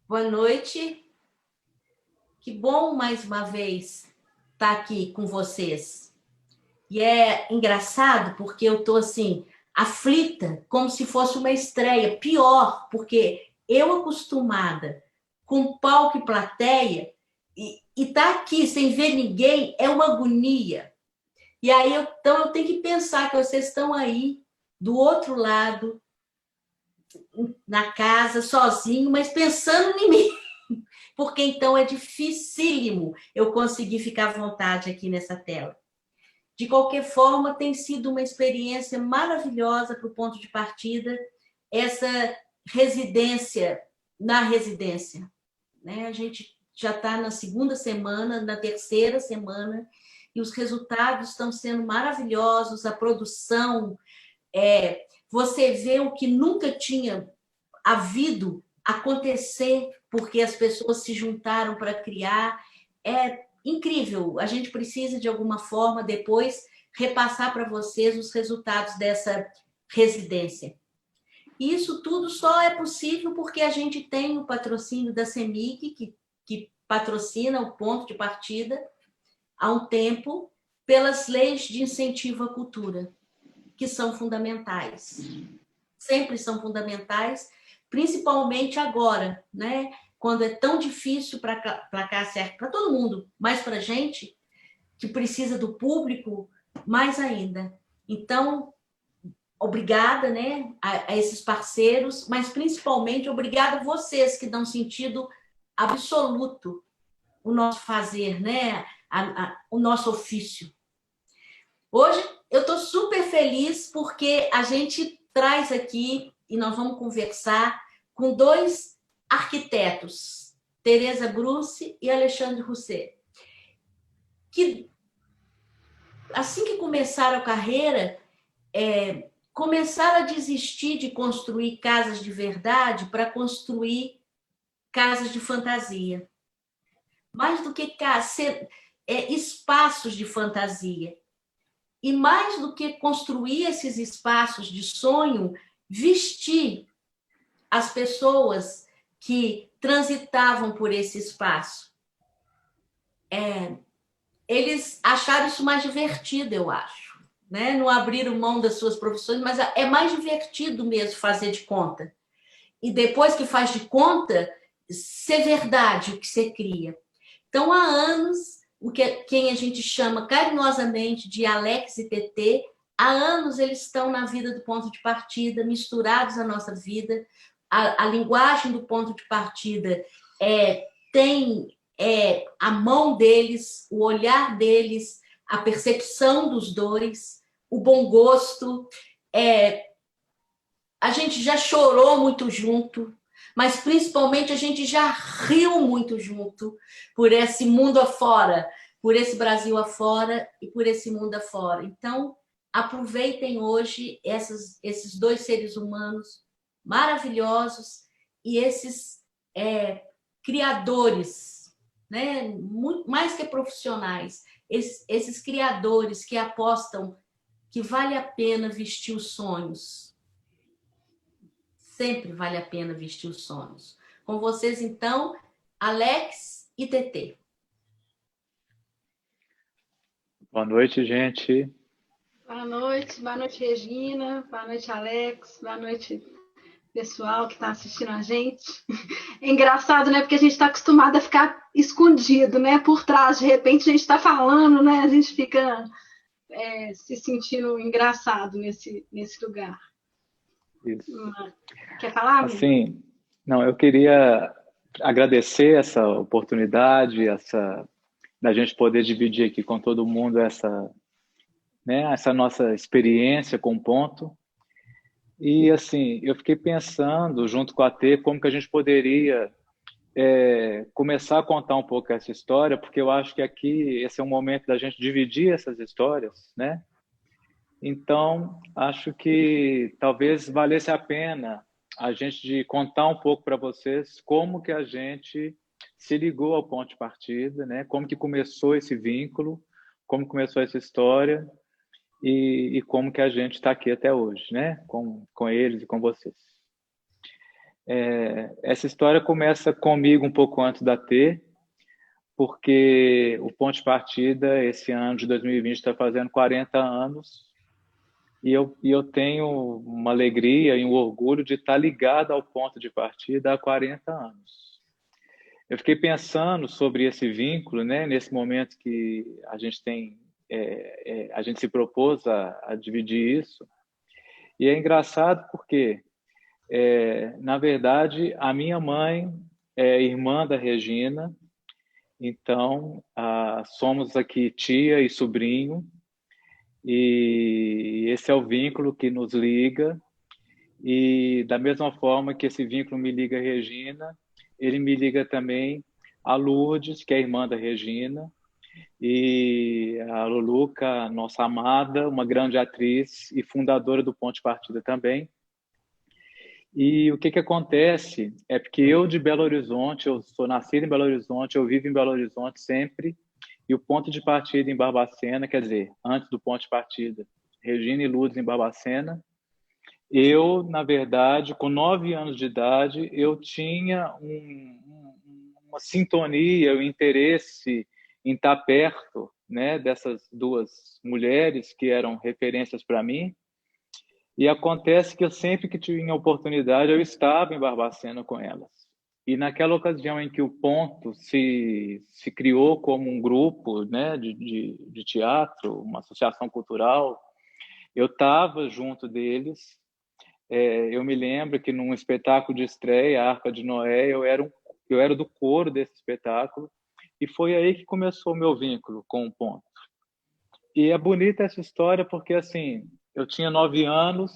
Boa noite. Que bom mais uma vez estar aqui com vocês. E é engraçado porque eu estou assim, aflita, como se fosse uma estreia. Pior, porque eu acostumada com palco e plateia e tá aqui sem ver ninguém é uma agonia. E aí então eu tenho que pensar que vocês estão aí do outro lado, na casa, sozinho, mas pensando em mim. Porque então é dificílimo eu conseguir ficar à vontade aqui nessa tela. De qualquer forma, tem sido uma experiência maravilhosa para o ponto de partida, essa residência na residência. Né? A gente já está na segunda semana, na terceira semana, e os resultados estão sendo maravilhosos, a produção, você vê o que nunca tinha havido acontecer porque as pessoas se juntaram para criar. É incrível. A gente precisa, de alguma forma, depois repassar para vocês os resultados dessa residência. E isso tudo só é possível porque a gente tem o patrocínio da CEMIG, que patrocina o ponto de partida há um tempo, pelas leis de incentivo à cultura, que são fundamentais. Sempre são fundamentais, principalmente agora, né? Quando é tão difícil para cá certo, para todo mundo, mas para a gente que precisa do público, mais ainda. Então, obrigada, né, a esses parceiros, mas principalmente obrigada a vocês que dão sentido absoluto o nosso fazer, né, o nosso ofício. Hoje eu estou super feliz porque a gente traz aqui, e nós vamos conversar com dois arquitetos, Tereza Bruce e Alexandre Rousset, que assim que começaram a carreira, começaram a desistir de construir casas de verdade para construir casas de fantasia. Mais do que espaços de fantasia. E mais do que construir esses espaços de sonho, vestir as pessoas que transitavam por esse espaço. Eles acharam isso mais divertido, eu acho. Né? Não abriram mão das suas profissões, mas é mais divertido mesmo fazer de conta. E depois que faz de conta, ser verdade o que você cria. Então, há anos, quem a gente chama carinhosamente de Alex e TT, há anos eles estão na vida do ponto de partida, misturados à nossa vida. A linguagem do ponto de partida tem a mão deles, o olhar deles, a percepção dos dois, o bom gosto. A gente já chorou muito junto, mas principalmente a gente já riu muito junto por esse mundo afora, por esse Brasil afora e por esse mundo afora. Então, aproveitem hoje esses dois seres humanos maravilhosos e esses criadores, né? Muito, mais que profissionais, esses criadores que apostam que vale a pena vestir os sonhos. Sempre vale a pena vestir os sonhos. Com vocês, então, Alex e TT. Boa noite, gente. Boa noite, Regina, boa noite, Alex, boa noite, pessoal que está assistindo a gente. É engraçado, né? Porque a gente está acostumado a ficar escondido, né? Por trás, de repente a gente está falando, né? A gente fica se sentindo engraçado nesse lugar. Isso. Quer falar, amigo? Assim, não, eu queria agradecer essa oportunidade, da gente poder dividir aqui com todo mundo essa nossa experiência com o ponto. E assim, eu fiquei pensando junto com a T como que a gente poderia começar a contar um pouco essa história, porque eu acho que aqui esse é um momento da gente dividir essas histórias, né? Então, acho que talvez valesse a pena a gente de contar um pouco para vocês como que a gente se ligou ao ponto de partida, né? Como que começou esse vínculo, como começou essa história e como que a gente está aqui até hoje, né? Com eles e com vocês. Essa história começa comigo um pouco antes da T, porque o Ponto de Partida, esse ano de 2020, está fazendo 40 anos, e eu tenho uma alegria e um orgulho de estar ligado ao Ponto de Partida há 40 anos. Eu fiquei pensando sobre esse vínculo, né, nesse momento que a gente tem, a gente se propôs a dividir isso, e é engraçado porque, na verdade, a minha mãe é irmã da Regina, então somos aqui tia e sobrinho, e esse é o vínculo que nos liga, e da mesma forma que esse vínculo me liga a Regina, ele me liga também a Lourdes, que é irmã da Regina, e a Luluca, nossa amada, uma grande atriz e fundadora do Ponto de Partida também. E o que acontece é porque eu de Belo Horizonte, eu sou nascido em Belo Horizonte, eu vivo em Belo Horizonte sempre, e o ponto de partida em Barbacena, quer dizer, antes do ponto de partida, Regina e Lourdes em Barbacena. Eu, na verdade, com 9 anos de idade, eu tinha uma sintonia, um interesse em estar perto, né, dessas duas mulheres que eram referências para mim. E acontece que eu sempre que tinha oportunidade, eu estava em Barbacena com elas. E naquela ocasião em que o Ponto se criou como um grupo, né, de teatro, uma associação cultural, eu estava junto deles. Eu me lembro que num espetáculo de estreia, a Arca de Noé, eu era do coro desse espetáculo, e foi aí que começou o meu vínculo com o Ponto. E é bonita essa história porque, assim, eu tinha 9 anos,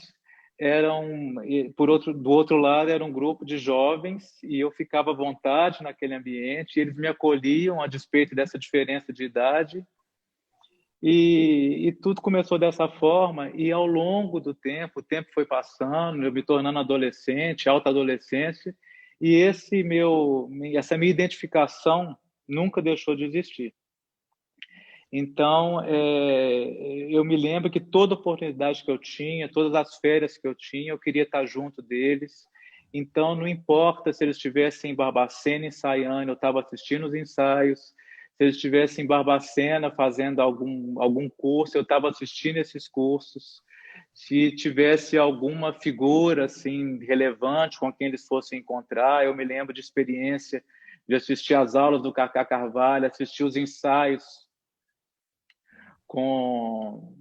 do outro lado era um grupo de jovens e eu ficava à vontade naquele ambiente, e eles me acolhiam a despeito dessa diferença de idade, e tudo começou dessa forma, e ao longo do tempo, o tempo foi passando, eu me tornando adolescente, alta adolescência, e essa minha identificação nunca deixou de existir. Então, eu me lembro que toda oportunidade que eu tinha, todas as férias que eu tinha, eu queria estar junto deles. Então, não importa se eles estivessem em Barbacena ensaiando, eu estava assistindo os ensaios. Se eles estivessem em Barbacena fazendo algum curso, eu estava assistindo esses cursos. Se tivesse alguma figura assim relevante com quem eles fossem encontrar, eu me lembro de experiência de assistir às aulas do Cacá Carvalho, assistir os ensaios com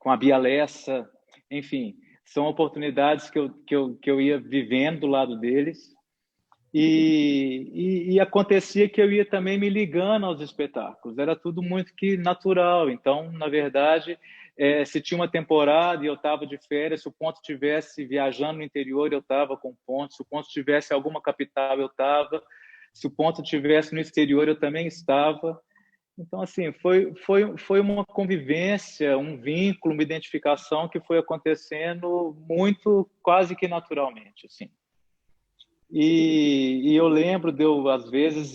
a Bia Lessa, enfim, são oportunidades que eu ia vivendo do lado deles, e acontecia que eu ia também me ligando aos espetáculos, era tudo muito que natural. Então, na verdade, se tinha uma temporada e eu estava de férias, se o Ponto estivesse viajando no interior, eu estava com o Ponto, se o Ponto estivesse em alguma capital, eu estava, se o Ponto estivesse no exterior, eu também estava. Então, assim, foi uma convivência, um vínculo, uma identificação que foi acontecendo muito, quase que naturalmente, assim. E eu lembro de eu, às vezes,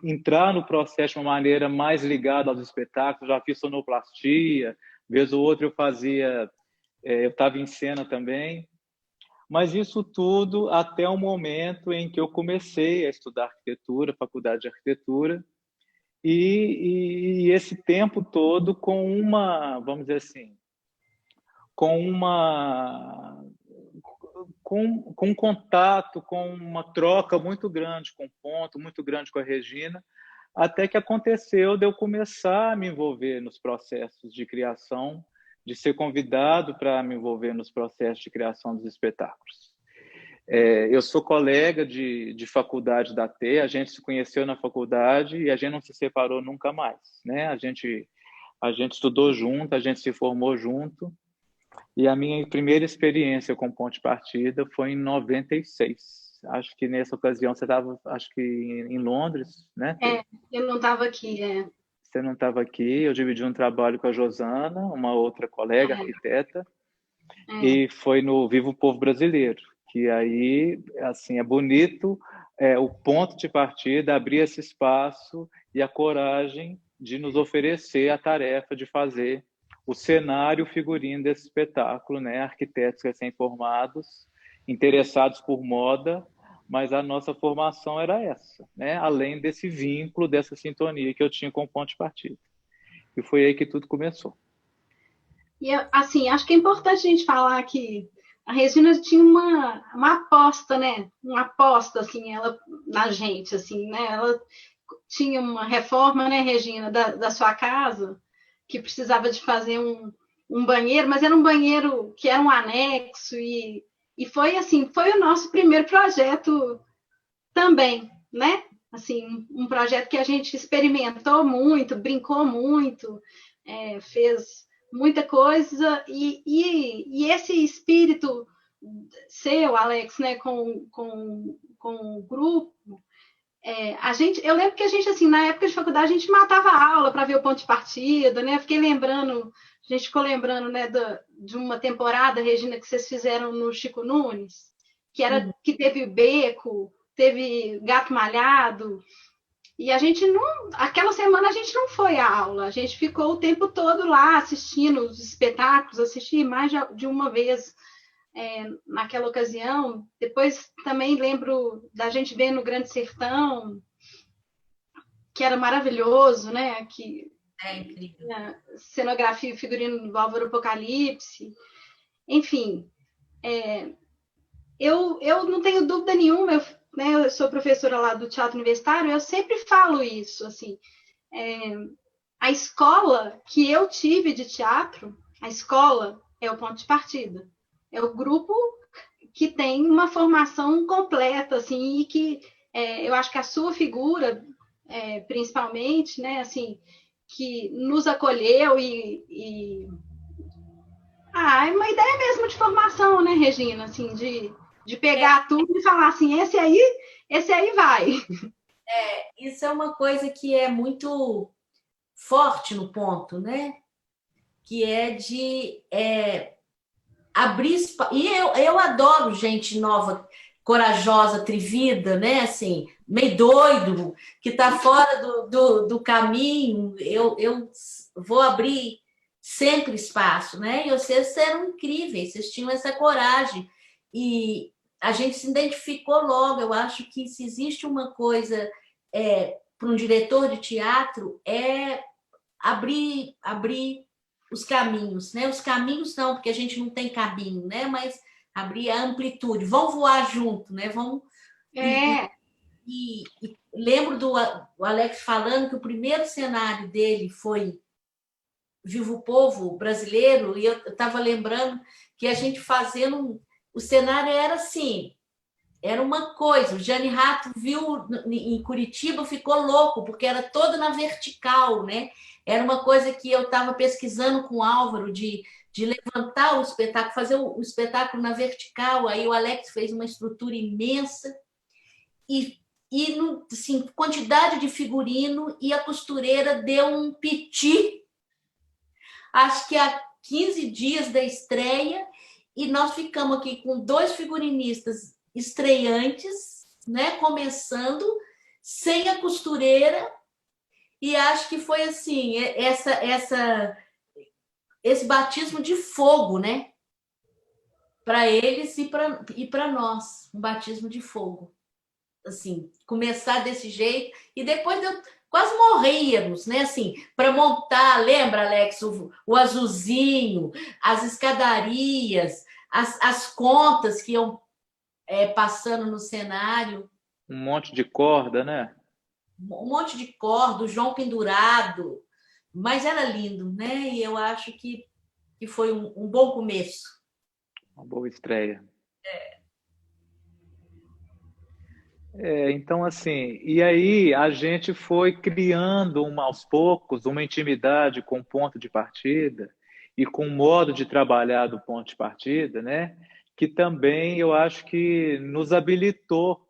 entrar no processo de uma maneira mais ligada aos espetáculos. Já fiz sonoplastia, vez ou outra eu estava em cena também. Mas isso tudo até o momento em que eu comecei a estudar arquitetura, faculdade de arquitetura, e esse tempo todo vamos dizer assim, com um contato, com uma troca muito grande com o Ponto, muito grande com a Regina, até que aconteceu de eu começar a me envolver nos processos de criação, de ser convidado para me envolver nos processos de criação dos espetáculos. Eu sou colega de faculdade da T, a gente se conheceu na faculdade e a gente não se separou nunca mais, né? A gente estudou junto, a gente se formou junto, e a minha primeira experiência com Ponto de Partida foi em 96. Acho que nessa ocasião você estava, acho que em Londres, né? Eu não estava aqui, Você não estava aqui, eu dividi um trabalho com a Josana, uma outra colega, arquiteta, e foi no Viva o Povo Brasileiro, que aí, assim, é bonito o ponto de partida, abrir esse espaço e a coragem de nos oferecer a tarefa de fazer o cenário, o figurino desse espetáculo, né? Arquitetos recém-formados, interessados por moda, mas a nossa formação era essa, né? Além desse vínculo, dessa sintonia que eu tinha com o ponto de partida. E foi aí que tudo começou. E, assim, acho que é importante a gente falar que a Regina tinha uma aposta, né? Uma aposta, assim, ela, na gente, assim, né? Ela tinha uma reforma, né, Regina, da sua casa, que precisava de fazer um banheiro, mas era um banheiro que era um anexo, e foi, assim, foi o nosso primeiro projeto também, né? Assim, um projeto que a gente experimentou muito, brincou muito, fez muita coisa, e esse espírito seu, Alex, né, com o grupo, eu lembro que a gente, assim, na época de faculdade, a gente matava a aula para ver o ponto de partida, né? Fiquei lembrando, a gente ficou lembrando, né, de uma temporada, Regina, que vocês fizeram no Chico Nunes, que teve Beco, teve Gato Malhado, e a gente não, aquela semana a gente não foi à aula, a gente ficou o tempo todo lá assistindo os espetáculos, assisti mais de uma vez naquela ocasião. Depois também lembro da gente ver no Grande Sertão, que era maravilhoso, né? Que, incrível. Cenografia e figurino do Álvaro Apocalipse. Enfim, eu não tenho dúvida nenhuma, eu sou professora lá do Teatro Universitário, eu sempre falo isso, assim, a escola que eu tive de teatro, a escola é o ponto de partida, é o grupo que tem uma formação completa, assim, e que eu acho que a sua figura, principalmente, né, assim, que nos acolheu é uma ideia mesmo de formação, né, Regina, assim, de pegar tudo e falar assim, esse aí vai. Isso é uma coisa que é muito forte no ponto, né? Que é de abrir espaço. E eu adoro gente nova, corajosa, atrevida, né? Assim, meio doido, que está fora do caminho. Eu vou abrir sempre espaço, né? E vocês eram incríveis, vocês tinham essa coragem. E a gente se identificou logo. Eu acho que se existe uma coisa para um diretor de teatro, é abrir os caminhos, né? Os caminhos não, porque a gente não tem caminho, né? Mas abrir a amplitude, vão voar junto, né? Vão e lembro do Alex falando que o primeiro cenário dele foi Viva o Povo Brasileiro, e eu estava lembrando que a gente fazendo o cenário era assim, era uma coisa. O Gianni Rato viu em Curitiba, ficou louco, porque era todo na vertical, né? Era uma coisa que eu estava pesquisando com o Álvaro, de levantar o espetáculo, fazer o espetáculo na vertical. Aí o Alex fez uma estrutura imensa e assim, quantidade de figurino, e a costureira deu um piti, acho que há 15 dias da estreia, e nós ficamos aqui com 2 figurinistas estreantes, né, começando, sem a costureira, e acho que foi assim, esse batismo de fogo, né, para eles e para nós, um batismo de fogo, assim, começar desse jeito, e depois quase morríamos, né, assim, para montar, lembra, Alex, o azulzinho, as escadarias, as contas que iam passando no cenário. Um monte de corda, né? Um monte de corda, o João pendurado, mas era lindo, né? E eu acho que foi um bom começo. Uma boa estreia. Então, assim, e aí a gente foi criando aos poucos uma intimidade com o ponto de partida e com o modo de trabalhar do ponto de partida, né? Que também eu acho que nos habilitou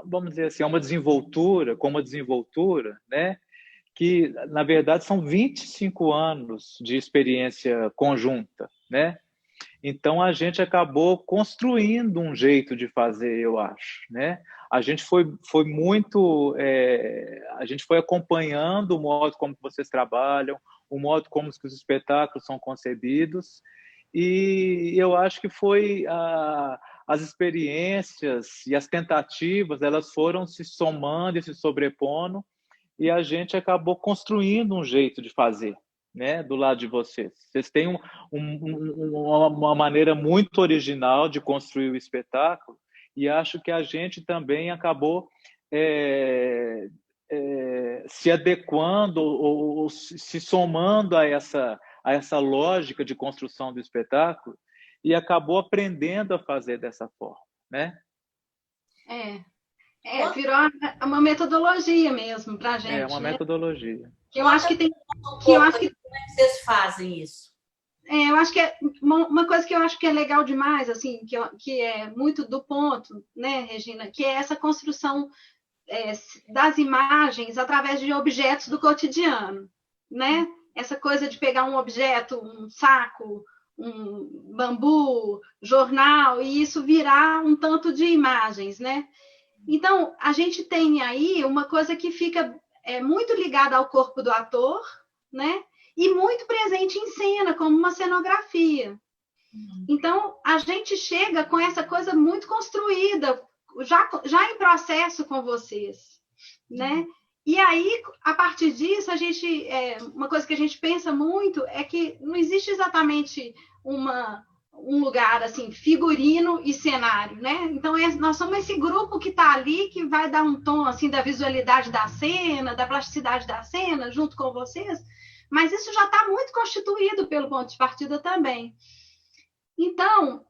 vamos dizer assim, a uma desenvoltura, né? Que, na verdade, são 25 anos de experiência conjunta, né? Então, a gente acabou construindo um jeito de fazer, eu acho, né? A gente foi muito... a gente foi acompanhando o modo como vocês trabalham, o modo como os espetáculos são concebidos, e eu acho que foi as experiências e as tentativas, elas foram se somando e se sobrepondo, e a gente acabou construindo um jeito de fazer, né, do lado de vocês. Vocês têm uma maneira muito original de construir o espetáculo, e acho que a gente também acabou se adequando ou se somando a essa lógica de construção do espetáculo, e acabou aprendendo a fazer dessa forma, né? Virou uma metodologia mesmo para a gente. É uma metodologia. Que eu acho que tem. Como é que vocês fazem isso? Eu acho que é uma coisa que eu acho que é legal demais, assim, que é muito do ponto, né, Regina, que é essa construção das imagens através de objetos do cotidiano, né? Essa coisa de pegar um objeto, um saco, um bambu, jornal, e isso virar um tanto de imagens, né? Então, a gente tem aí uma coisa que fica muito ligada ao corpo do ator, né? E muito presente em cena, como uma cenografia. Então, a gente chega com essa coisa muito construída, já em processo com vocês, né? E aí, a partir disso, uma coisa que a gente pensa muito é que não existe exatamente um lugar assim, figurino e cenário, né? Então, nós somos esse grupo que está ali, que vai dar um tom assim da visualidade da cena, da plasticidade da cena, junto com vocês, mas isso já está muito constituído pelo ponto de partida também. Então,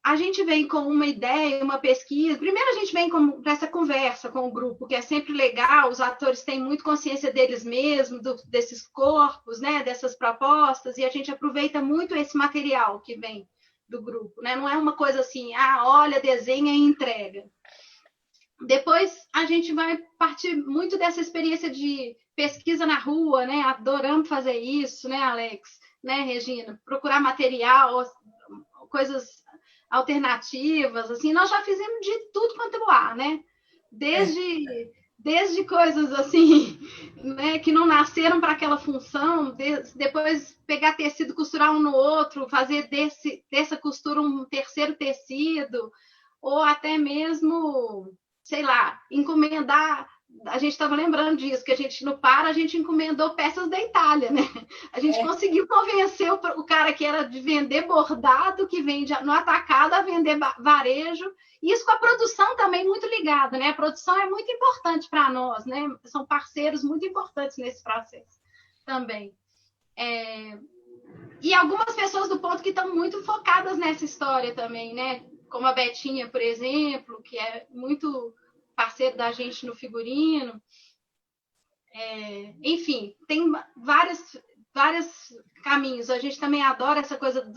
a gente vem com uma ideia, uma pesquisa. Primeiro, a gente vem com essa conversa com o grupo, que é sempre legal, os atores têm muito consciência deles mesmos, desses corpos, né, dessas propostas, e a gente aproveita muito esse material que vem do grupo, né? Não é uma coisa assim, olha, desenha e entrega. Depois, a gente vai partir muito dessa experiência de pesquisa na rua, né? Adoramos fazer isso, né, Alex? Né, Regina? Procurar material, coisas alternativas, assim, nós já fizemos de tudo quanto é ar, né? Desde coisas assim, né, que não nasceram para aquela função, depois pegar tecido, costurar um no outro, fazer dessa costura um terceiro tecido, ou até mesmo, sei lá, encomendar. A gente estava lembrando disso, que a gente a gente encomendou peças da Itália, né? A gente conseguiu convencer o cara que era de vender bordado, que vende no atacado, a vender varejo. Isso com a produção também muito ligado, né? A produção é muito importante para nós, né? São parceiros muito importantes nesse processo também. E algumas pessoas do ponto que estão muito focadas nessa história também, né? Como a Betinha, por exemplo, que é muito parceiro da gente no figurino. Enfim, tem vários caminhos. A gente também adora essa coisa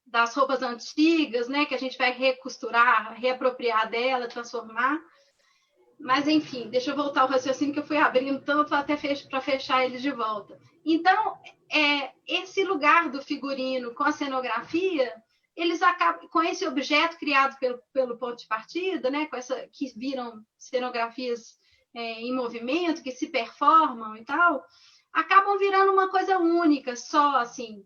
das roupas antigas, né? Que a gente vai recosturar, reapropriar dela, transformar. Mas, enfim, deixa eu voltar ao raciocínio que eu fui abrindo tanto até para fechar ele de volta. Então, esse lugar do figurino com a cenografia, eles acabam com esse objeto criado pelo ponto de partida, né, que viram cenografias em movimento, que se performam e tal, acabam virando uma coisa única, só assim.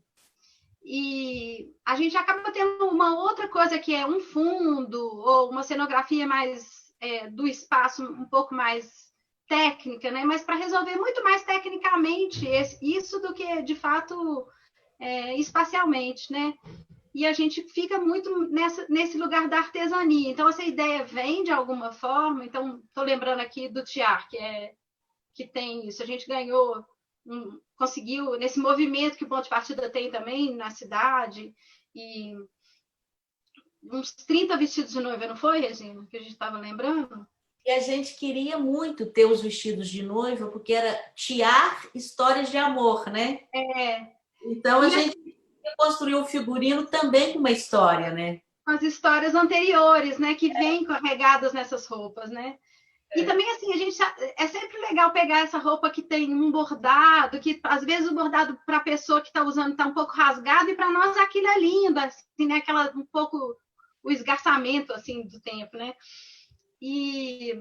E a gente acaba tendo uma outra coisa que é um fundo ou uma cenografia mais do espaço, um pouco mais técnica, né, mas para resolver muito mais tecnicamente isso do que de fato espacialmente, né? E a gente fica muito nesse lugar da artesania. Então, essa ideia vem de alguma forma. Então, estou lembrando aqui do TIAR, que tem isso. A gente ganhou, conseguiu, nesse movimento que o Ponto de Partida tem também na cidade, e uns 30 vestidos de noiva, não foi, Regina? Que a gente estava lembrando? E a gente queria muito ter os vestidos de noiva, porque era TIAR Histórias de Amor, né? Então, a gente construir um figurino também com uma história, né? As histórias anteriores, né? Que vêm carregadas nessas roupas, né? E também, assim, é sempre legal pegar essa roupa que tem um bordado, que às vezes o bordado para a pessoa que está usando está um pouco rasgado, e para nós aquilo é lindo, assim, né? Um pouco o esgarçamento, assim, do tempo, né? E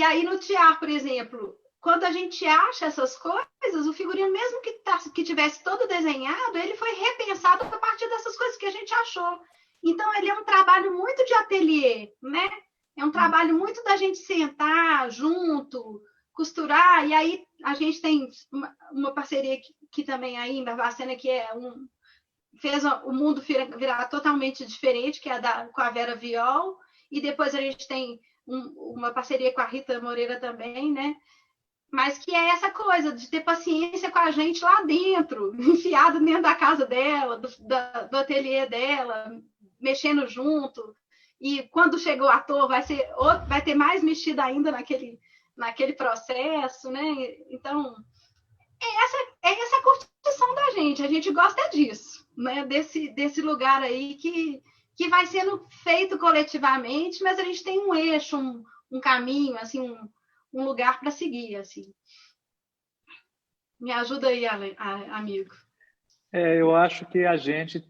aí no TIAR, por exemplo, quando a gente acha essas coisas, o figurino, mesmo que tivesse todo desenhado, ele foi repensado a partir dessas coisas que a gente achou. Então, ele é um trabalho muito de ateliê, né? É um trabalho muito da gente sentar junto, costurar, e aí a gente tem uma parceria que também ainda, a cena que fez o mundo virar totalmente diferente, que é com a Vera Viol, e depois a gente tem uma parceria com a Rita Moreira também, né? Mas que é essa coisa de ter paciência com a gente lá dentro, enfiado dentro da casa dela, do ateliê dela, mexendo junto. E quando chega o ator, vai ter mais mexido ainda naquele processo, né? Então, é essa curtição da gente. A gente gosta disso, né? Desse lugar aí que vai sendo feito coletivamente, mas a gente tem um eixo, um caminho, assim, um lugar para seguir, assim. Me ajuda aí, amigo. Eu acho que a gente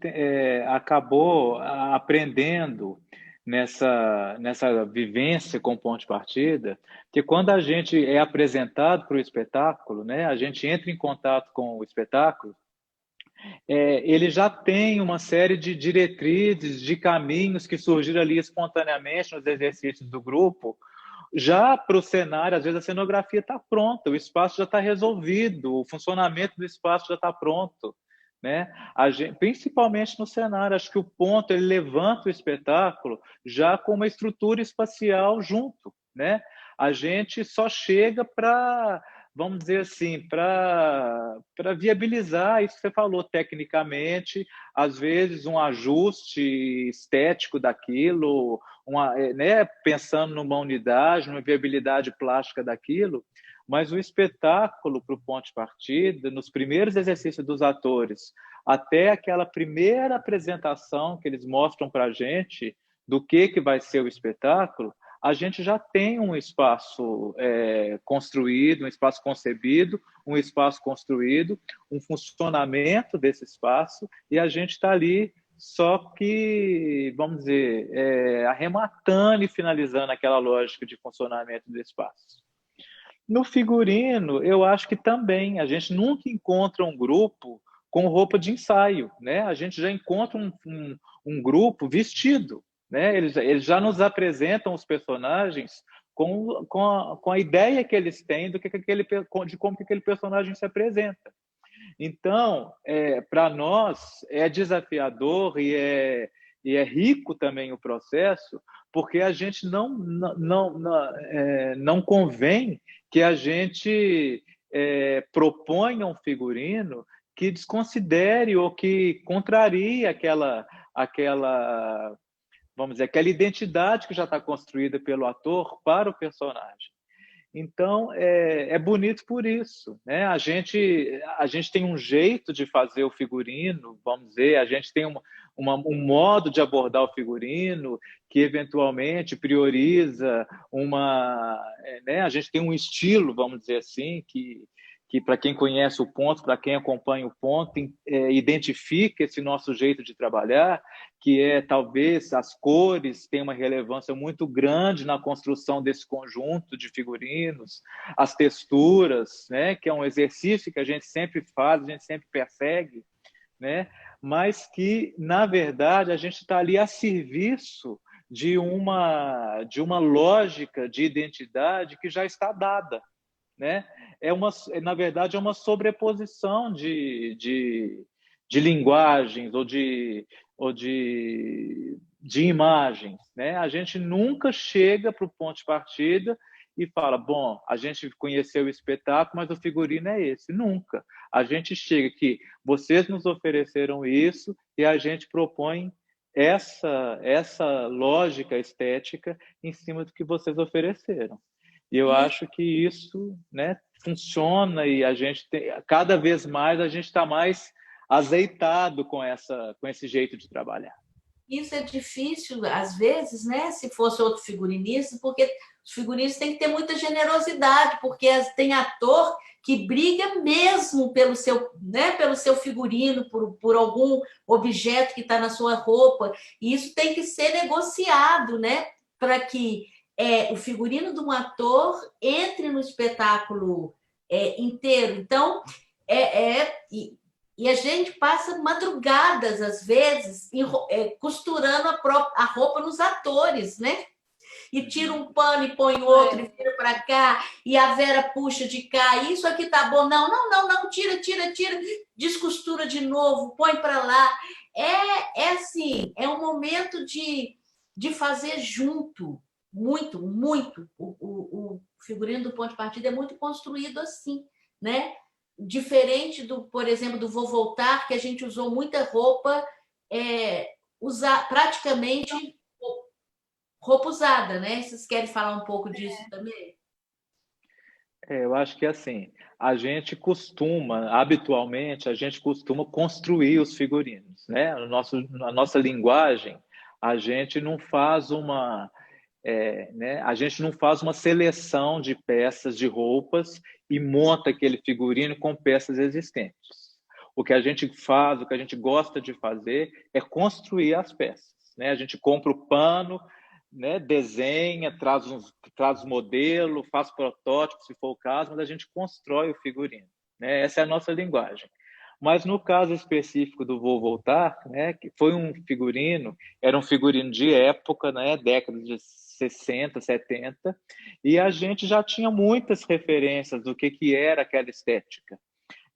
acabou aprendendo nessa vivência com ponto de partida, que quando a gente é apresentado para o espetáculo, né, a gente entra em contato com o espetáculo, ele já tem uma série de diretrizes, de caminhos que surgiram ali espontaneamente nos exercícios do grupo. Já para o cenário, às vezes a cenografia está pronta, o espaço já está resolvido, o funcionamento do espaço já está pronto, né? Principalmente no cenário, acho que o ponto, ele levanta o espetáculo já com uma estrutura espacial junto, né? A gente só chega para, vamos dizer assim, para viabilizar isso que você falou tecnicamente, às vezes um ajuste estético daquilo, né, pensando numa unidade, numa viabilidade plástica daquilo, mas o espetáculo para o ponto de partida, nos primeiros exercícios dos atores, até aquela primeira apresentação que eles mostram para a gente do que vai ser o espetáculo, a gente já tem um espaço construído, um espaço concebido, um espaço construído, um funcionamento desse espaço, e a gente está ali só que, vamos dizer, arrematando e finalizando aquela lógica de funcionamento do espaço. No figurino, eu acho que também, a gente nunca encontra um grupo com roupa de ensaio, né? A gente já encontra um grupo vestido, né? Eles já nos apresentam os personagens com a ideia que eles têm de como que aquele personagem se apresenta. Então, para nós, é desafiador e é rico também o processo, porque a gente não convém que a gente proponha um figurino que desconsidere ou que contrarie vamos dizer, aquela identidade que já está construída pelo ator para o personagem. Então, é bonito por isso, né? A gente tem um jeito de fazer o figurino, vamos dizer, a gente tem um modo de abordar o figurino que, eventualmente, prioriza né? A gente tem um estilo, vamos dizer assim, que para quem conhece o ponto, para quem acompanha o ponto, identifica esse nosso jeito de trabalhar, que talvez as cores tenham uma relevância muito grande na construção desse conjunto de figurinos, as texturas, né, que é um exercício que a gente sempre faz, a gente sempre persegue, né, mas que, na verdade, a gente está ali a serviço de uma lógica de identidade que já está dada, né? Na verdade, é uma sobreposição de linguagens ou de imagens, né? A gente nunca chega para o ponto de partida e fala, bom, a gente conheceu o espetáculo, mas o figurino é esse. Nunca. A gente chega que vocês nos ofereceram isso e a gente propõe essa lógica estética em cima do que vocês ofereceram. E eu acho que isso, né, funciona e cada vez mais a gente está mais azeitado com esse jeito de trabalhar. Isso é difícil, às vezes, né? Se fosse outro figurinista, porque os figurinistas têm que ter muita generosidade, porque tem ator que briga mesmo pelo seu figurino, por algum objeto que está na sua roupa, e isso tem que ser negociado, né? Para que o figurino de um ator entre no espetáculo inteiro. Então, e a gente passa madrugadas, às vezes, costurando a roupa nos atores, né? E tira um pano e põe outro e vira para cá, e a Vera puxa de cá, isso aqui tá bom, não, tira, descostura de novo, põe para lá. Assim, é um momento de fazer junto, muito. O figurino do ponto de partida é muito construído assim, né? Diferente por exemplo, do Vou Voltar, que a gente usou muita roupa, praticamente roupa usada, né? Vocês querem falar um pouco disso também? Eu acho que assim, habitualmente, a gente costuma construir os figurinos, né? Na nossa linguagem, a gente não faz a gente não faz uma seleção de peças, de roupas e monta aquele figurino com peças existentes. O que a gente faz, o que a gente gosta de fazer é construir as peças, né? A gente compra o pano, né, desenha, traz modelo, faz protótipo, se for o caso, mas a gente constrói o figurino, né? Essa é a nossa linguagem. Mas no caso específico do Vou Voltar, né, que foi era um figurino de época, né, décadas de 60, 70, e a gente já tinha muitas referências do que era aquela estética.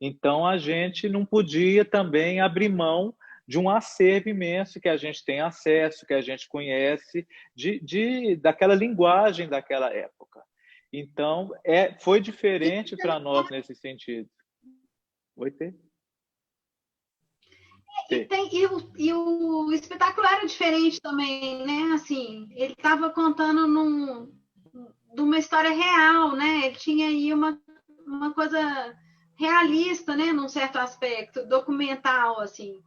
Então, a gente não podia também abrir mão de um acervo imenso que a gente tem acesso, que a gente conhece, daquela linguagem daquela época. Então, foi diferente para nós nesse sentido. Oi, Tê? E o espetáculo era diferente também, né? Assim, ele estava contando de uma história real, né? Ele tinha aí uma coisa realista, né? Num certo aspecto, documental, assim.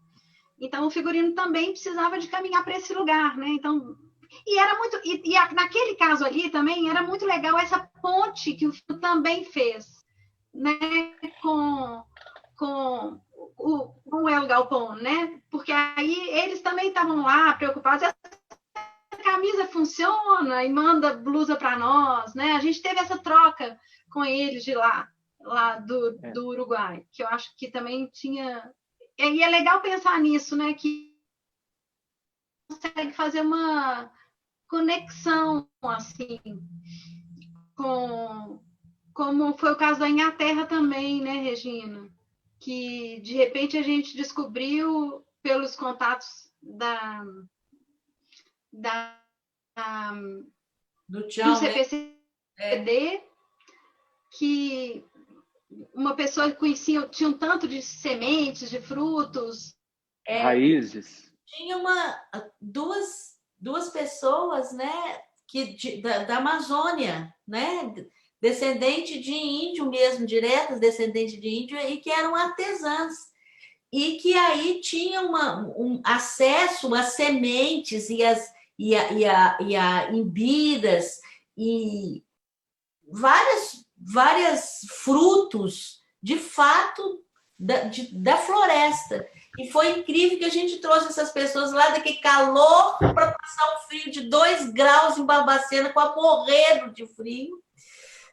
Então, o figurino também precisava de caminhar para esse lugar, né? Então, naquele caso ali também era muito legal essa ponte que o filme também fez, né? Com o El Galpão, né? Porque aí eles também estavam lá preocupados. A camisa funciona e manda blusa para nós, né? A gente teve essa troca com eles de lá do Uruguai, que eu acho que também tinha. E é legal pensar nisso, né? Que consegue fazer uma conexão assim com como foi o caso da Inglaterra também, né, Regina? Que de repente a gente descobriu pelos contatos do CPCD, que uma pessoa que conhecia, tinha um tanto de sementes, de frutos. Raízes. Tinha duas pessoas, né, da Amazônia, né, descendente de índio mesmo, diretas descendente de índio, e que eram artesãs. E que aí tinham um acesso às sementes e a imbiras e várias frutos, de fato, da floresta. E foi incrível que a gente trouxe essas pessoas lá daquele calor para passar um frio de 2 graus em Barbacena, com a morrendo de frio,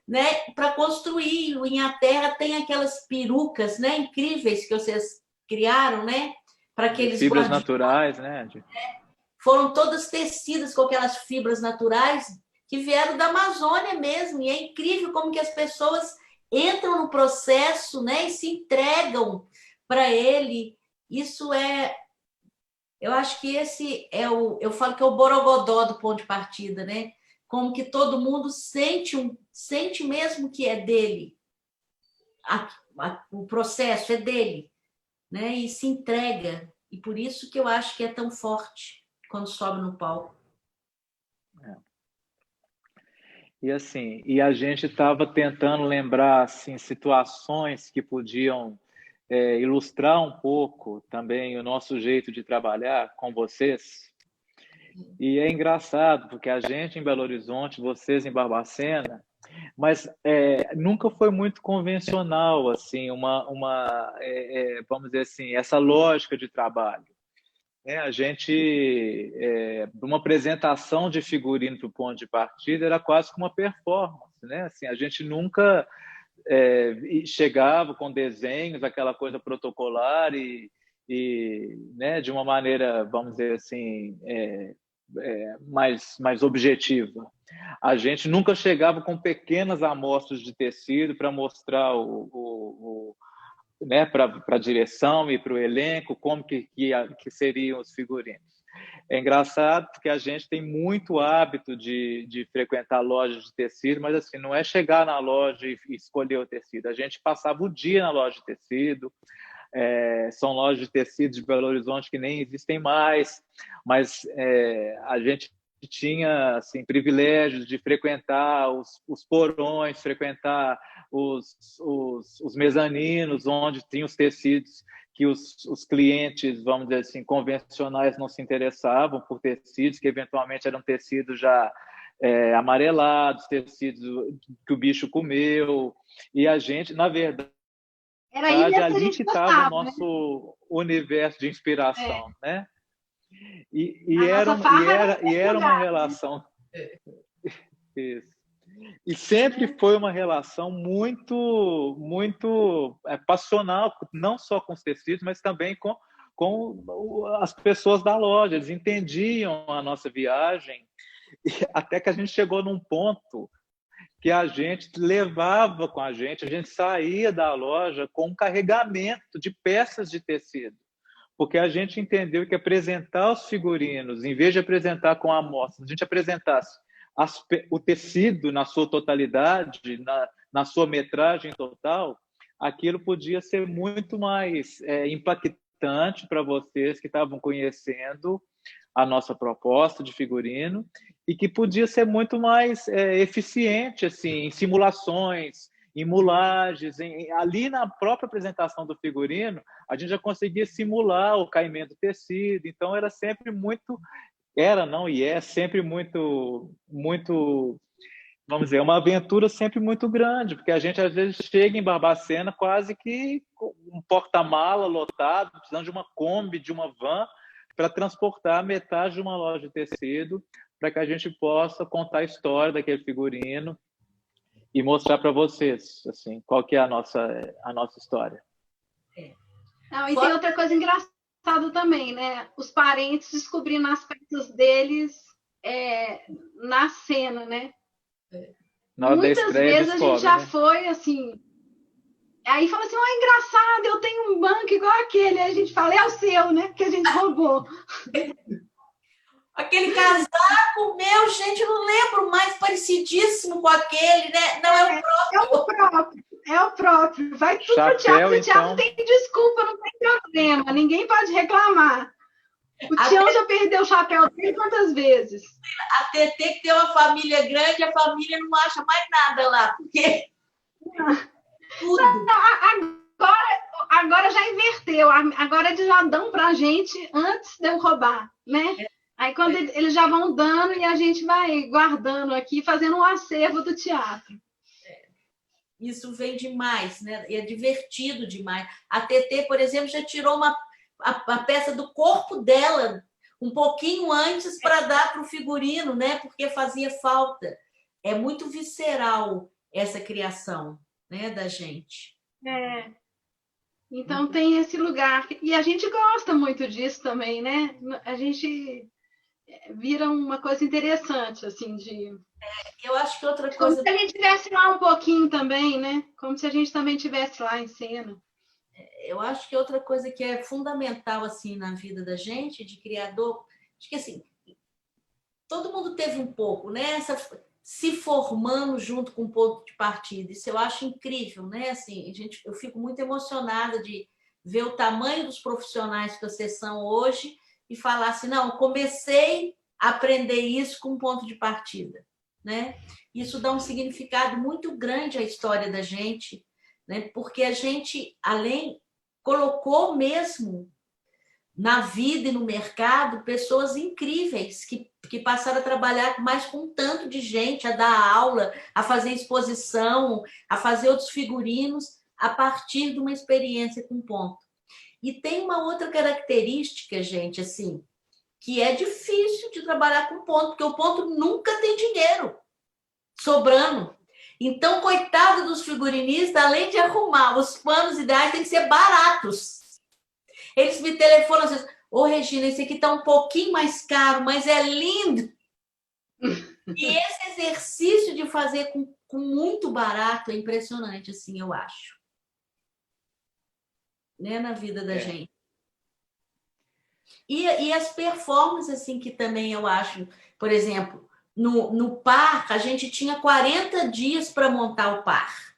né? Para construir. O Inhaterra tem aquelas perucas, né, incríveis que vocês criaram, né? Para aqueles fibras naturais, né? Foram todas tecidas com aquelas fibras naturais que vieram da Amazônia mesmo. E é incrível como que as pessoas entram no processo, né, e se entregam para ele. Isso eu acho que esse eu falo que é o borogodó do ponto de partida, né? Como que todo mundo sente mesmo que é dele. O processo é dele, né? E se entrega. E por isso que eu acho que é tão forte quando sobe no palco. E assim, a gente estava tentando lembrar assim situações que podiam ilustrar um pouco também o nosso jeito de trabalhar com vocês. E é engraçado porque a gente em Belo Horizonte, vocês em Barbacena, mas nunca foi muito convencional assim vamos dizer assim, essa lógica de trabalho. A gente, uma apresentação de figurino para o ponto de partida era quase como uma performance, né? Assim, a gente nunca chegava com desenhos, aquela coisa protocolar né, de uma maneira, vamos dizer assim, mais objetiva. A gente nunca chegava com pequenas amostras de tecido para mostrar né, para a direção e para o elenco como que seriam os figurinos. É engraçado porque a gente tem muito hábito de frequentar lojas de tecido, mas assim, não é chegar na loja e escolher o tecido. A gente passava o dia na loja de tecido. São lojas de tecido de Belo Horizonte que nem existem mais, mas a gente tinha assim, privilégios de frequentar os porões, frequentar os mezaninos, onde tinha os tecidos que os clientes, vamos dizer assim, convencionais não se interessavam por tecidos, que eventualmente eram tecidos já amarelados, tecidos que o bicho comeu, e a gente, na verdade, era ali que estava o nosso universo de inspiração, né? E era uma relação... Isso. E sempre foi uma relação muito, muito passional, não só com os tecidos, mas também com as pessoas da loja. Eles entendiam a nossa viagem, até que a gente chegou num ponto que a gente levava com a gente saía da loja com um carregamento de peças de tecido, porque a gente entendeu que apresentar os figurinos, em vez de apresentar com a amostra, a gente apresentasse o tecido na sua totalidade, na sua metragem total, aquilo podia ser muito mais impactante para vocês que estavam conhecendo a nossa proposta de figurino e que podia ser muito mais eficiente assim, em simulações, em mulagens, ali na própria apresentação do figurino, a gente já conseguia simular o caimento do tecido, então era sempre muito... é sempre muito, vamos dizer, uma aventura sempre muito grande, porque a gente às vezes chega em Barbacena quase que com um porta-mala lotado, precisando de uma Kombi, de uma van, para transportar metade de uma loja de tecido, para que a gente possa contar a história daquele figurino e mostrar para vocês assim, qual que é a nossa história. Não, e tem outra coisa engraçada também, né? Os parentes descobrindo as peças deles na cena, né? Muitas vezes a gente já foi assim. Aí fala assim: oh, engraçado, eu tenho um banco igual aquele. Aí a gente fala: é o seu, né? Que a gente roubou. Aquele casaco meu, gente, eu não lembro mais, parecidíssimo com aquele, né? Não, é o próprio. É o próprio. Vai tudo pro teatro. O teatro tem desculpa, não tem problema. Ninguém pode reclamar. O Tião já perdeu o chapéu dele quantas vezes? A Tetê, que tem uma família grande, a família não acha mais nada lá, porque... Tudo. Agora já inverteu. Agora eles já dão pra gente antes de eu roubar, né? Aí quando eles já vão dando e a gente vai guardando aqui, fazendo um acervo do teatro. Isso vem demais, né? E é divertido demais. A Tetê, por exemplo, já tirou a peça do corpo dela um pouquinho antes para dar para o figurino, né? Porque fazia falta. É muito visceral essa criação, né, da gente. Então tem esse lugar. E a gente gosta muito disso também, né? A gente vira uma coisa interessante, assim, de... Eu acho que outra Como coisa... se a gente estivesse lá um pouquinho também, né? Como se a gente também estivesse lá em cena. Eu acho que outra coisa que é fundamental, assim, na vida da gente, de criador, acho que, assim, todo mundo teve um pouco, né? Se formando junto com o ponto de partida. Isso eu acho incrível, né? Assim, eu fico muito emocionada de ver o tamanho dos profissionais que vocês são hoje e falar assim, não, comecei a aprender isso com um ponto de partida, né? Isso dá um significado muito grande à história da gente, né? Porque a gente, além, colocou mesmo na vida e no mercado pessoas incríveis que passaram a trabalhar mais com um tanto de gente, a dar aula, a fazer exposição, a fazer outros figurinos a partir de uma experiência com ponto. E tem uma outra característica, gente, assim, que é difícil de trabalhar com ponto, porque o ponto nunca tem dinheiro sobrando. Então, coitado dos figurinistas, além de arrumar os panos ideais, tem que ser baratos. Eles me telefonam às vezes, ô Regina, esse aqui está um pouquinho mais caro, mas é lindo. E esse exercício de fazer com muito barato é impressionante, assim, eu acho. Né, na vida da gente. E as performances, assim, que também eu acho, por exemplo, no par, a gente tinha 40 dias para montar o par.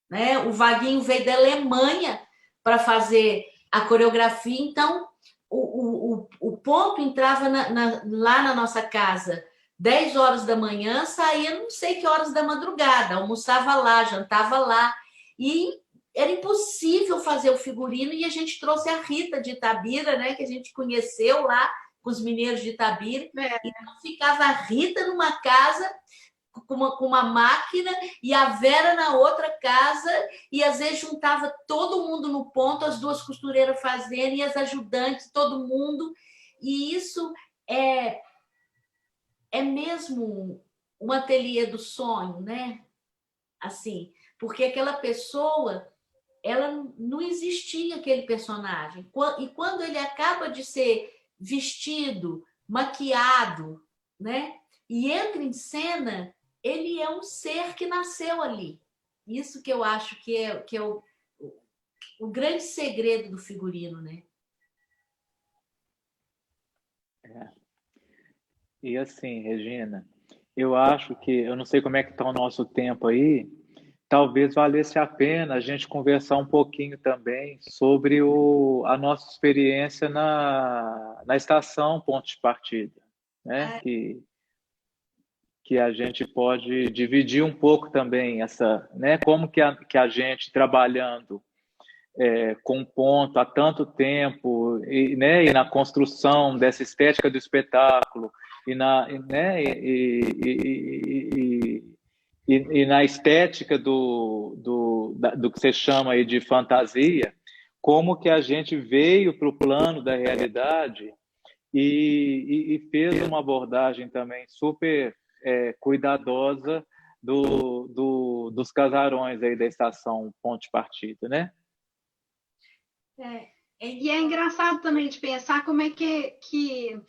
Né? O Vaguinho veio da Alemanha para fazer a coreografia, então o ponto entrava lá na nossa casa 10 horas da manhã, saía não sei que horas da madrugada, almoçava lá, jantava lá, e era impossível fazer o figurino, e a gente trouxe a Rita de Itabira, né, que a gente conheceu lá com os mineiros de Itabira, então ficava a Rita numa casa com uma máquina e a Vera na outra casa, e às vezes juntava todo mundo no ponto, as duas costureiras fazendo, e as ajudantes, todo mundo, e isso é mesmo um ateliê do sonho, né? Assim, porque aquela pessoa, ela não existia, aquele personagem, e quando ele acaba de ser vestido, maquiado, né? E entra em cena, ele é um ser que nasceu ali. Isso que eu acho que é o grande segredo do figurino, né? E assim, Regina, eu acho que, eu não sei como é que está o nosso tempo aí, talvez valesse a pena a gente conversar um pouquinho também sobre a nossa experiência na estação Ponto de Partida, né? Que a gente pode dividir um pouco também né? Como que a gente trabalhando com ponto há tanto tempo, né? E na construção dessa estética do espetáculo, né? E na estética do que você chama aí de fantasia, como que a gente veio para o plano da realidade e fez uma abordagem também super cuidadosa dos casarões aí da estação Ponto de Partida, né? E é engraçado também de pensar como é que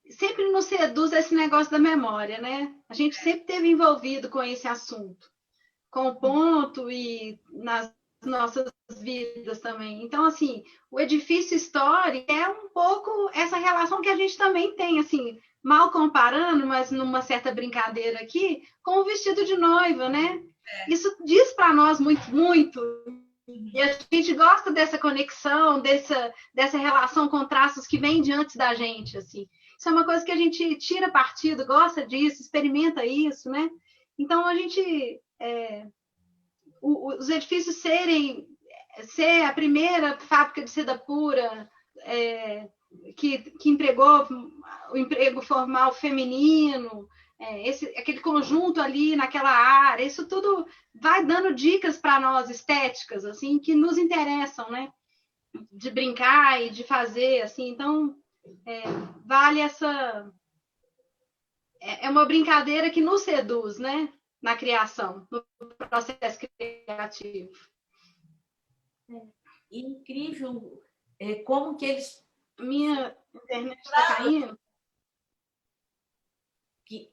sempre nos seduz esse negócio da memória, né? A gente sempre esteve envolvido com esse assunto, com o ponto e nas nossas vidas também. Então, assim, o edifício histórico é um pouco essa relação que a gente também tem, assim, mal comparando, mas numa certa brincadeira aqui, com o vestido de noiva, né? Isso diz para nós muito, muito. E a gente gosta dessa conexão, dessa relação com traços que vem de antes da gente, assim. Isso é uma coisa que a gente tira partido, gosta disso, experimenta isso, né? Então, a gente... os edifícios ser a primeira fábrica de seda pura que empregou o emprego formal feminino, aquele conjunto ali naquela área, isso tudo vai dando dicas para nós estéticas, assim, que nos interessam, né? De brincar e de fazer, assim, então vale essa... É uma brincadeira que nos seduz, né? Na criação, no processo criativo. Incrível como que eles... Minha internet está caindo. Que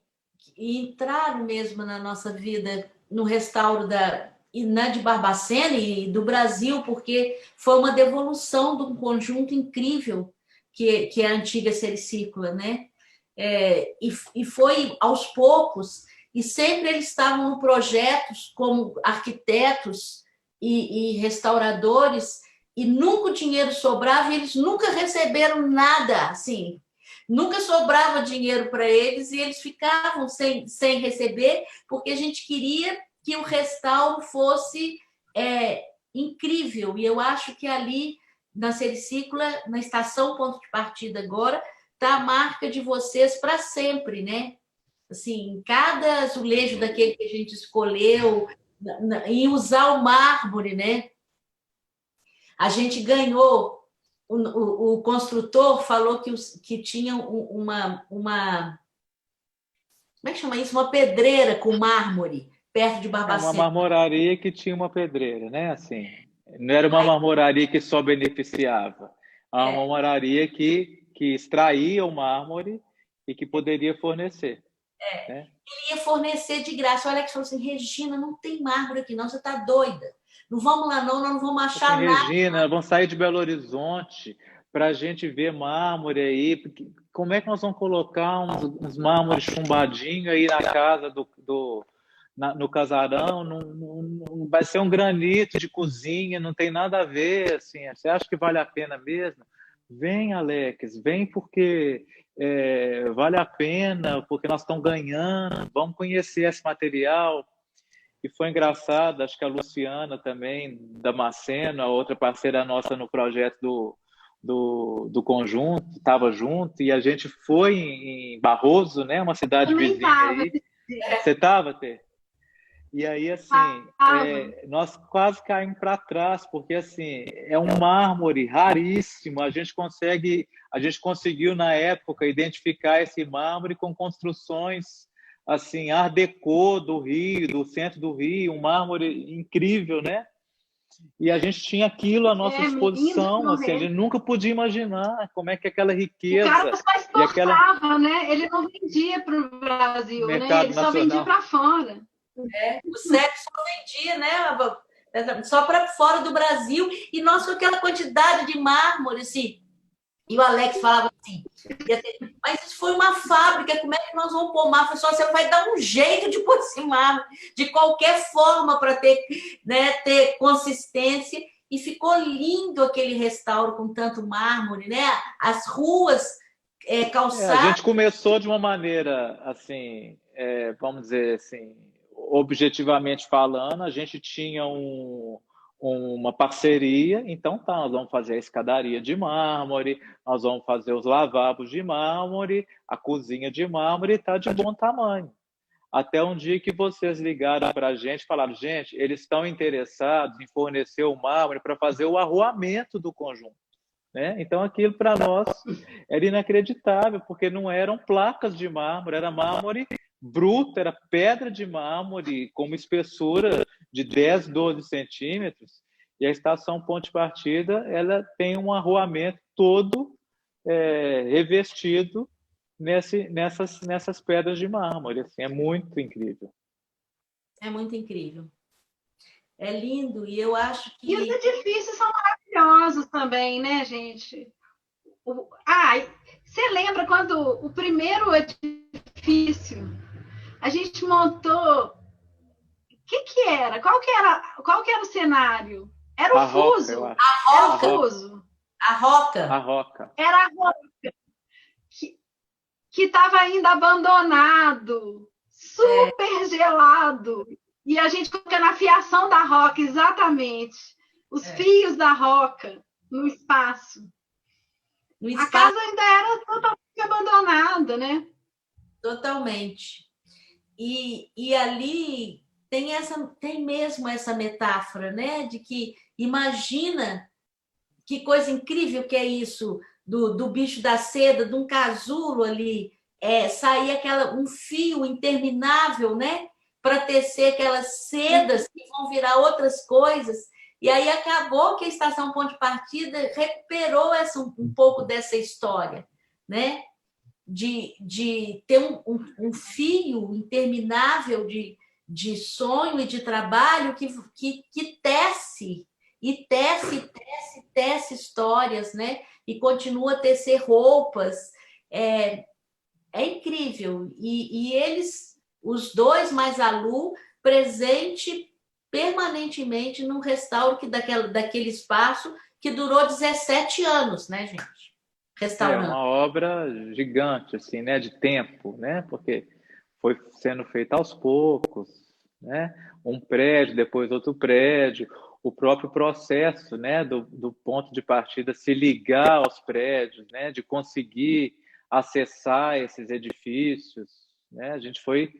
entraram mesmo na nossa vida, no restauro de Barbacena e do Brasil, porque foi uma devolução de um conjunto incrível que é a antiga Sericicla, né? E foi aos poucos, e sempre eles estavam em projetos como arquitetos e restauradores, e nunca o dinheiro sobrava, e eles nunca receberam nada, assim, nunca sobrava dinheiro para eles, e eles ficavam sem receber, porque a gente queria que o restauro fosse incrível, e eu acho que ali na Sericicla, na estação Ponto de Partida agora, está a marca de vocês para sempre, né? Assim, cada azulejo daquele que a gente escolheu, e usar o mármore, né? A gente ganhou o construtor falou que tinha uma. Como é que chama isso? Uma pedreira com mármore perto de É uma Barbacena. marmoraria que tinha uma pedreira, né? Assim, não era uma Ai, marmoraria que só beneficiava. Era uma é, marmoraria que extraía o mármore e que poderia fornecer, né? ele ia fornecer de graça. O Alex falou assim: Regina, não tem mármore aqui, não, você está doida. Não vamos lá, não, nós não vamos Assim, achar nada. Regina, vamos sair de Belo Horizonte para a gente ver mármore aí. Como é que nós vamos colocar uns mármores chumbadinhos aí na casa no casarão? Não vai ser um granito de cozinha, não tem nada a ver. Assim, você acha que vale a pena mesmo? Vem, Alex, vem porque vale a pena, porque nós estamos ganhando. Vamos conhecer esse material. E foi engraçado, acho que a Luciana também, Damasceno, a outra parceira nossa no projeto do conjunto, estava junto, e a gente foi em Barroso, né, uma cidade Eu nem vizinha estava, aí. Você estava, Tê? E aí, assim, estava. nós quase caímos para trás, porque, assim, é um mármore raríssimo, a gente conseguiu, na época, identificar esse mármore com construções assim, Art Deco do Rio, do centro do Rio, um mármore incrível, né? E a gente tinha aquilo à nossa Lindo de disposição, assim, a morrer. gente nunca podia imaginar como é que aquela O cara riqueza só e aquela exportava, né? Ele não vendia para o Brasil, né? mercado Ele só vendia nacional. para fora. O sexo só vendia, né? Só para fora do Brasil. E nós com aquela quantidade de mármore, assim. E o Alex falava assim, mas isso foi uma fábrica, como é que nós vamos pôr mármore? Só você vai dar um jeito de pôr esse mármore, de qualquer forma, para ter, né, ter consistência. E ficou lindo aquele restauro com tanto mármore, né? As ruas, A calçadas. gente começou de uma maneira, assim, vamos dizer assim, objetivamente falando, a gente tinha uma parceria, então tá, nós vamos fazer a escadaria de mármore, nós vamos fazer os lavabos de mármore, a cozinha de mármore, está de bom tamanho. Até um dia que vocês ligaram para a gente e falaram, gente, eles estão interessados em fornecer o mármore para fazer o arruamento do conjunto. Né? Então, aquilo para nós era inacreditável, porque não eram placas de mármore, era mármore bruto, era pedra de mármore com uma espessura de 10, 12 centímetros, e a estação Ponte Partida ela tem um arruamento todo revestido nessas pedras de mármore. Assim, é muito incrível. É muito incrível. É lindo, e eu acho E os que. edifícios são maravilhosos também, né, gente? Você lembra quando o primeiro edifício a gente montou? O que era? Qual que era o cenário? Era o A Roca, eu fuso. acho. Era o A Roca. fuso. A Roca. A Roca. Era a Roca que estava ainda abandonado, super gelado. E a gente colocando a fiação da Roca, exatamente. Os fios da Roca no espaço. A casa ainda era totalmente abandonada, né? Totalmente. E ali tem mesmo essa metáfora, né? De que imagina que coisa incrível que é isso do bicho da seda, de um casulo ali, sair um fio interminável, né? Para tecer aquelas sedas que vão virar outras coisas. E aí acabou que a Estação Ponte Partida recuperou um pouco dessa história, né? De ter um fio interminável de sonho e de trabalho que tece, e tece histórias, né? E continua a tecer roupas. É incrível. E eles, os dois mais a Lu, presente permanentemente num restauro daquele espaço que durou 17 anos, né, gente? É Restaurando. uma obra gigante, assim, né, de tempo, né, porque foi sendo feita aos poucos, né, um prédio, depois outro prédio, o próprio processo, né, do ponto de partida se ligar aos prédios, né, de conseguir acessar esses edifícios, né, a gente foi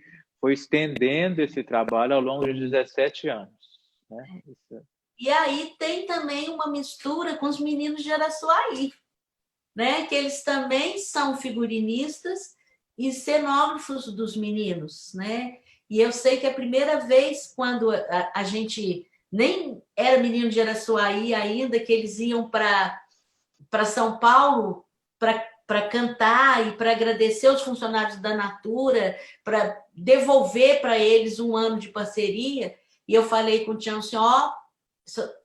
estendendo esse trabalho ao longo de 17 anos, né, isso E aí tem também uma mistura com os meninos de Araçuaí, né? Que eles também são figurinistas e cenógrafos dos meninos, né? E eu sei que a primeira vez quando a gente nem era menino de Araçuaí ainda, que eles iam para São Paulo para cantar e para agradecer os funcionários da Natura, para devolver para eles um ano de parceria. E eu falei com o Tião assim, ó,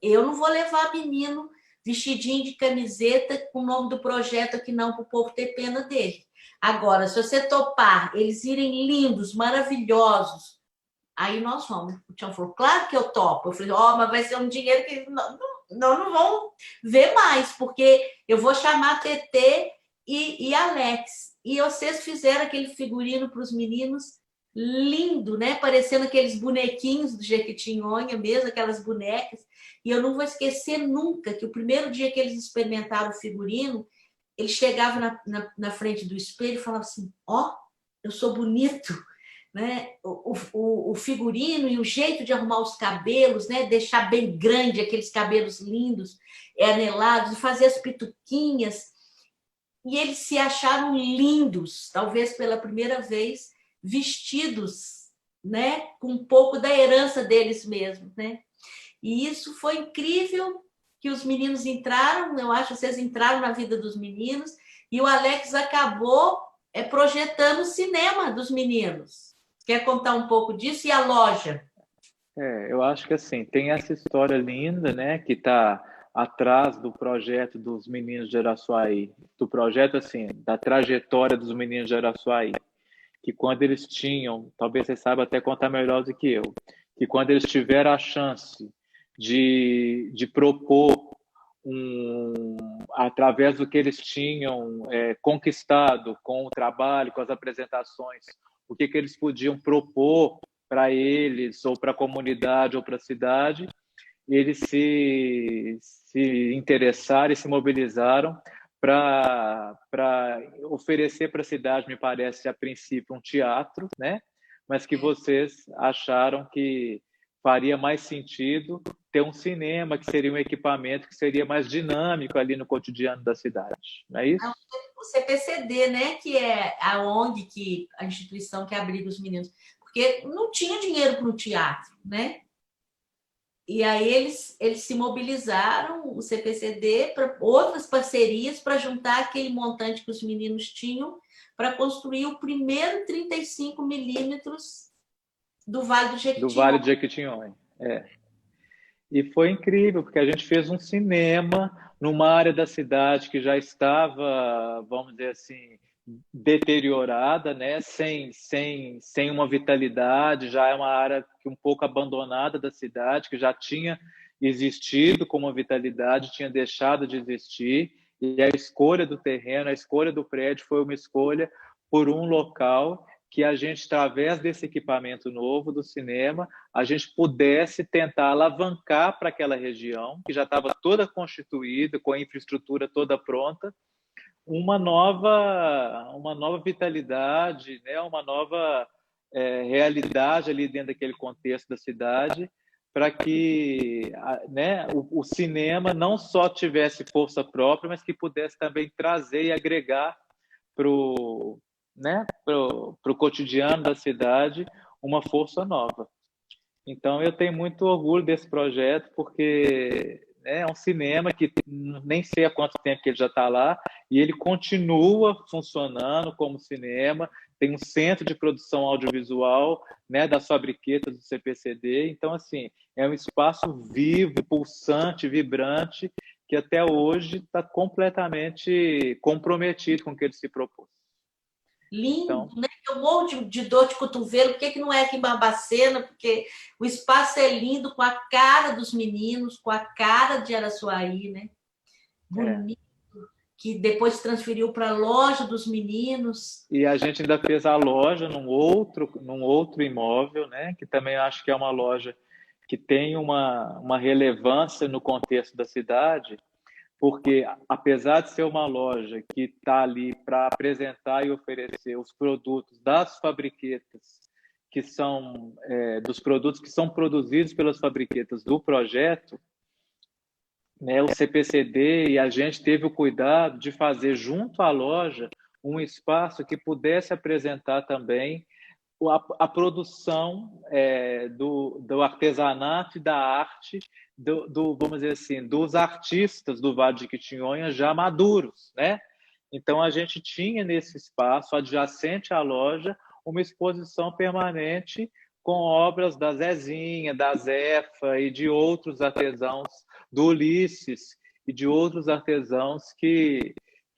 eu não vou levar menino vestidinho de camiseta com o nome do projeto aqui não, para o povo ter pena dele. Agora, se você topar, eles irem lindos, maravilhosos, aí nós vamos. O Tião falou, claro que eu topo. Eu falei, ó, mas vai ser um dinheiro que não vão ver mais, porque eu vou chamar TT e Alex. E vocês fizeram aquele figurino para os meninos lindo, né? Parecendo aqueles bonequinhos do Jequitinhonha mesmo, aquelas bonecas. E eu não vou esquecer nunca que o primeiro dia que eles experimentaram o figurino, eles chegavam na frente do espelho e falavam assim, ó, eu sou bonito, né? O figurino e o jeito de arrumar os cabelos, né? Deixar bem grande aqueles cabelos lindos, anelados, fazer as pituquinhas. E eles se acharam lindos, talvez pela primeira vez, vestidos, né? Com um pouco da herança deles mesmos, né? E isso foi incrível que os meninos entraram, eu acho que vocês entraram na vida dos meninos, e o Alex acabou projetando o cinema dos meninos. Quer contar um pouco disso? E a loja? Eu acho que assim, tem essa história linda, né, que está atrás do projeto dos meninos de Araçuaí, do projeto assim, da trajetória dos meninos de Araçuaí, que quando eles tinham, talvez você saiba até contar melhor do que eu, que quando eles tiveram a chance de propor através do que eles tinham conquistado com o trabalho, com as apresentações, o que eles podiam propor para eles, ou para a comunidade, ou para a cidade, eles se interessaram e se mobilizaram para oferecer para a cidade, me parece, a princípio, um teatro, né? Mas que vocês acharam que faria mais sentido ter um cinema, que seria um equipamento que seria mais dinâmico ali no cotidiano da cidade, não é isso? O CPCD, né? Que é a ONG, a instituição que abriga os meninos. Porque não tinha dinheiro para o teatro, né? E aí eles se mobilizaram, o CPCD, para outras parcerias para juntar aquele montante que os meninos tinham para construir o primeiro 35 milímetros do Vale do Do Vale Jequitinhonha. do Jequitinhonha. E foi incrível, porque a gente fez um cinema numa área da cidade que já estava, vamos dizer assim, deteriorada, né? sem uma vitalidade, já é uma área um pouco abandonada da cidade, que já tinha existido com uma vitalidade, tinha deixado de existir, e a escolha do terreno, a escolha do prédio foi uma escolha por um local que a gente, através desse equipamento novo do cinema, a gente pudesse tentar alavancar para aquela região, que já estava toda constituída, com a infraestrutura toda pronta, uma nova vitalidade, né? Uma nova realidade ali dentro daquele contexto da cidade, para que, né, o cinema não só tivesse força própria, mas que pudesse também trazer e agregar para o, né, pro cotidiano da cidade uma força nova. Então, eu tenho muito orgulho desse projeto, porque é um cinema que nem sei há quanto tempo que ele já está lá, e ele continua funcionando como cinema, tem um centro de produção audiovisual, né, das fabriquetas do CPCD. Então, assim, é um espaço vivo, pulsante, vibrante, que até hoje está completamente comprometido com o que ele se propôs. Lindo, Então, né? Eu morro de dor de cotovelo, por que não é aqui em Barbacena? Porque o espaço é lindo, com a cara dos meninos, com a cara de Araçuaí, né? é. Bonito, que depois se transferiu para a loja dos meninos. E a gente ainda fez a loja num outro imóvel, né? Que também acho que é uma loja que tem uma relevância no contexto da cidade, porque apesar de ser uma loja que está ali para apresentar e oferecer os produtos das fabriquetas, que são dos produtos que são produzidos pelas fabriquetas do projeto, né, o CPCD e a gente teve o cuidado de fazer junto à loja um espaço que pudesse apresentar também a produção do artesanato e da arte vamos dizer assim, dos artistas do Vale de Quitinhonha já maduros, né? Então a gente tinha nesse espaço adjacente à loja uma exposição permanente com obras da Zezinha, da Zefa e de outros artesãos do Ulisses e de outros artesãos que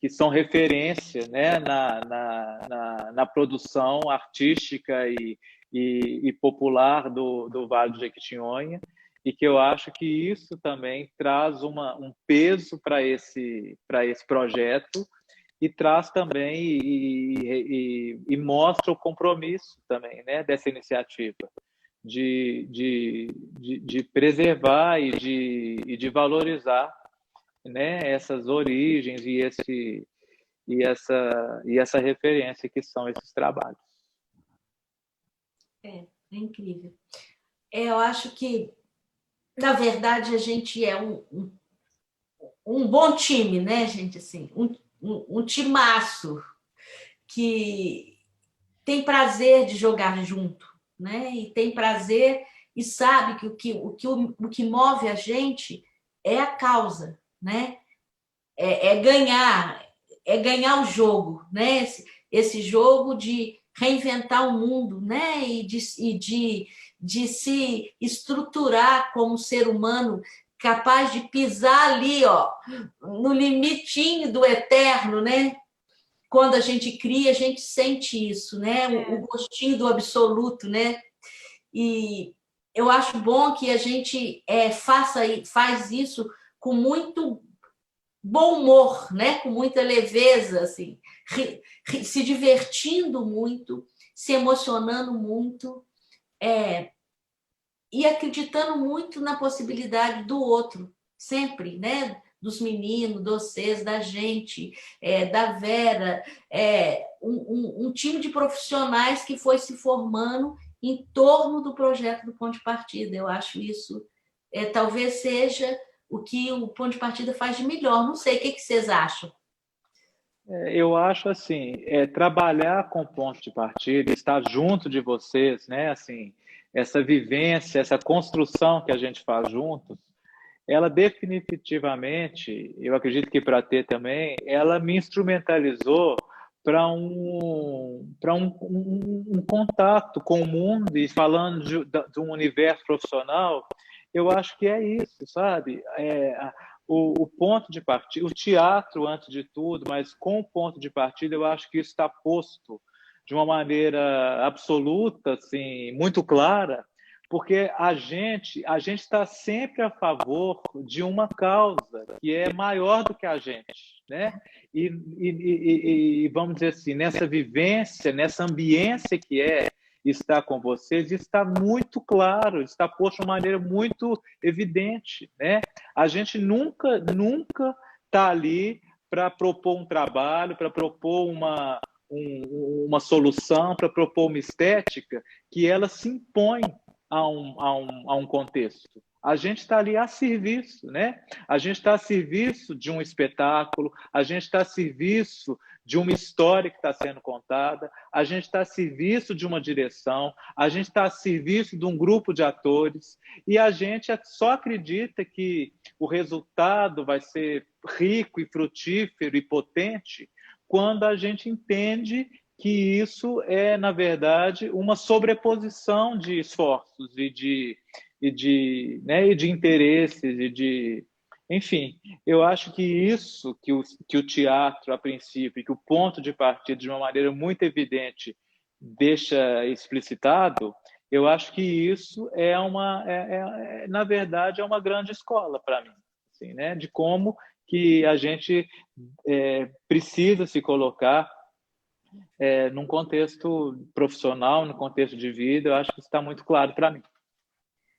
são referência, né, na produção artística e popular do Vale do Jequitinhonha, e que eu acho que isso também traz um peso para esse projeto e traz também e mostra o compromisso também, né, dessa iniciativa de preservar e de valorizar, né, essas origens e essa referência que são esses trabalhos. É incrível. Eu acho que, na verdade, a gente é um bom time, né, gente? Assim, um timaço que tem prazer de jogar junto, né? E tem prazer e sabe que o que move a gente é a causa, né? É ganhar o jogo, né? Esse jogo de reinventar o mundo, né? E de se estruturar como ser humano capaz de pisar ali, ó, no limitinho do eterno, né? Quando a gente cria, a gente sente isso, né? O gostinho do absoluto, né? E eu acho bom que a gente faz isso com muito bom humor, né? Com muita leveza, assim, se divertindo muito, se emocionando muito, e acreditando muito na possibilidade do outro, sempre, né? Dos meninos, de vocês, da gente, da Vera, um time de profissionais que foi se formando em torno do projeto do Ponto de Partida. Eu acho isso, talvez seja o que o Ponto de Partida faz de melhor. Não sei, o que vocês acham? Eu acho assim, trabalhar com ponto de partida, estar junto de vocês, né? Assim, essa vivência, essa construção que a gente faz juntos, ela definitivamente, eu acredito que para ter também, ela me instrumentalizou para um contato com o mundo e falando de um universo profissional, eu acho que é isso, sabe? O ponto de partida, o teatro antes de tudo, mas com o ponto de partida, eu acho que isso está posto de uma maneira absoluta, assim, muito clara, porque a gente está sempre a favor de uma causa que é maior do que a gente, né? E vamos dizer assim, nessa vivência, nessa ambiência que estar com vocês, está muito claro, está posto de uma maneira muito evidente, né? A gente nunca está ali para propor um trabalho, para propor uma solução, para propor uma estética que ela se impõe a um contexto. A gente está ali a serviço, né? A gente está a serviço de um espetáculo, a gente está a serviço de uma história que está sendo contada, a gente está a serviço de uma direção, a gente está a serviço de um grupo de atores e a gente só acredita que o resultado vai ser rico e frutífero e potente quando a gente entende que isso é, na verdade, uma sobreposição de esforços e de interesses enfim, eu acho que isso que o teatro, a princípio, que o ponto de partida, de uma maneira muito evidente, deixa explicitado, eu acho que isso na verdade, é uma grande escola para mim, assim, né? De como que a gente precisa se colocar num contexto profissional, no contexto de vida, eu acho que isso está muito claro para mim.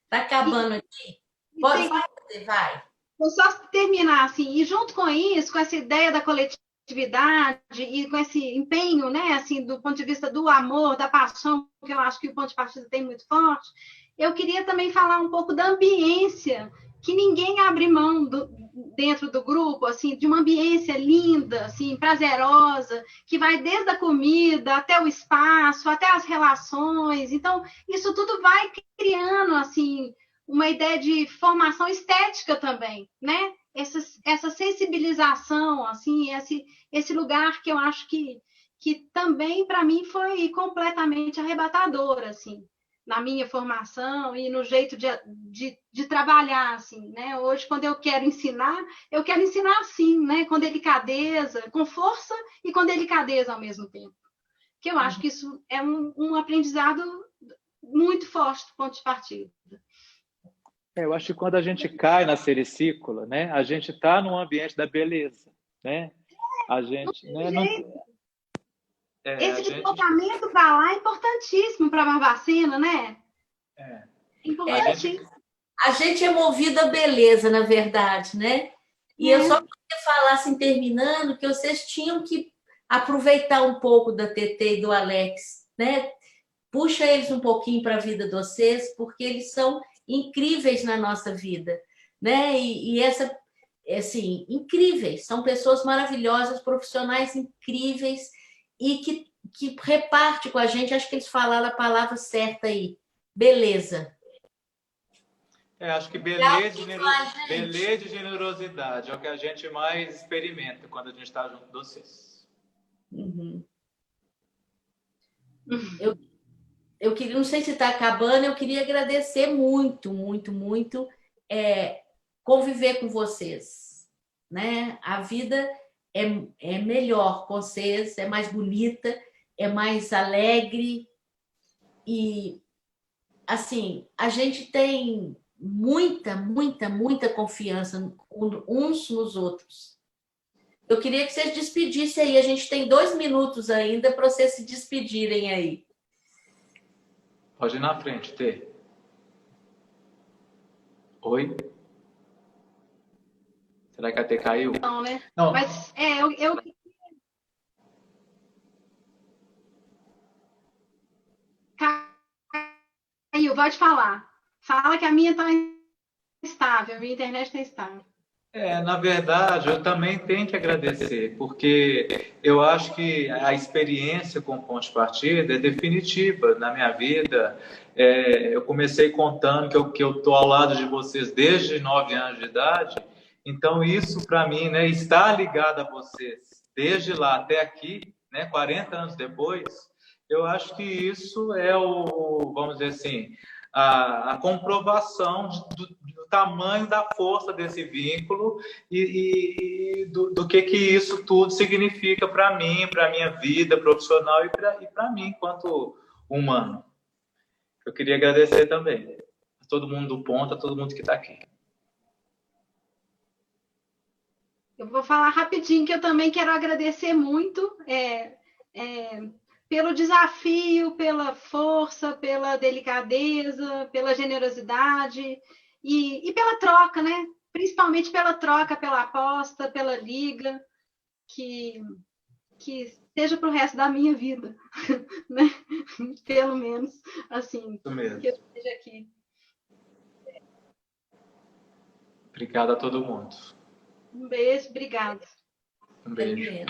Está acabando aqui? Pode fazer, vai. Vou só terminar assim, e junto com isso, com essa ideia da coletividade, criatividade e com esse empenho, né, assim, do ponto de vista do amor, da paixão, que eu acho que o ponto de partida tem muito forte, eu queria também falar um pouco da ambiência, que ninguém abre mão dentro do grupo, assim, de uma ambiência linda, assim, prazerosa, que vai desde a comida até o espaço, até as relações. Então, isso tudo vai criando, assim, uma ideia de formação estética também, né? Essa sensibilização, assim, esse lugar que eu acho que também, para mim, foi completamente arrebatador, assim, na minha formação e no jeito de trabalhar, assim, né? Hoje, quando eu quero ensinar assim, né? Com delicadeza, com força e com delicadeza ao mesmo tempo. Que eu acho que isso é um aprendizado muito forte do ponto de partida. Eu acho que quando a gente cai na sericícola, né, a gente está num ambiente da beleza, né? A gente, né, não, esse deslocamento para lá é importantíssimo para uma vacina, né? Importantíssimo. A gente é movido à beleza, na verdade, né? E eu só queria falar, assim, terminando, que vocês tinham que aproveitar um pouco da TT e do Alex, né? Puxa eles um pouquinho para a vida de vocês, porque eles são incríveis na nossa vida, né? E essa, assim, incríveis, são pessoas maravilhosas, profissionais incríveis e que reparte com a gente, acho que eles falaram a palavra certa aí, beleza. acho que beleza e generosidade é o que a gente mais experimenta quando a gente está junto de vocês. Uhum. Eu queria, não sei se está acabando, eu queria agradecer muito, muito, muito conviver com vocês, né? A vida é melhor com vocês, é mais bonita, é mais alegre e, assim, a gente tem muita, muita, muita confiança uns nos outros. Eu queria que vocês despedissem aí, a gente tem 2 minutos ainda para vocês se despedirem aí. Pode ir na frente, Tê. Oi? Será que a Tê caiu? Não, né? Não. Mas eu... Caiu, pode falar. Fala que a minha está estável, a minha internet está estável. Na verdade, eu também tenho que agradecer, porque eu acho que a experiência com Ponte Partida é definitiva na minha vida. Eu comecei contando que eu estou ao lado de vocês desde 9 anos de idade, então isso para mim, né, estar ligado a vocês desde lá até aqui, né, 40 anos depois, eu acho que isso é vamos dizer assim, a comprovação do tamanho da força desse vínculo e do que isso tudo significa para mim, para a minha vida profissional e para mim enquanto humano. Eu queria agradecer também a todo mundo do Ponto, a todo mundo que está aqui. Eu vou falar rapidinho que eu também quero agradecer muito pelo desafio, pela força, pela delicadeza, pela generosidade e pela troca, né? Principalmente pela troca, pela aposta, pela liga, que seja para o resto da minha vida, né? Pelo menos, assim, que eu esteja aqui. Obrigado a todo mundo. Um beijo, obrigada. Um beijo.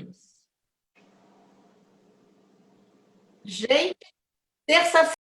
Gente, terça-feira.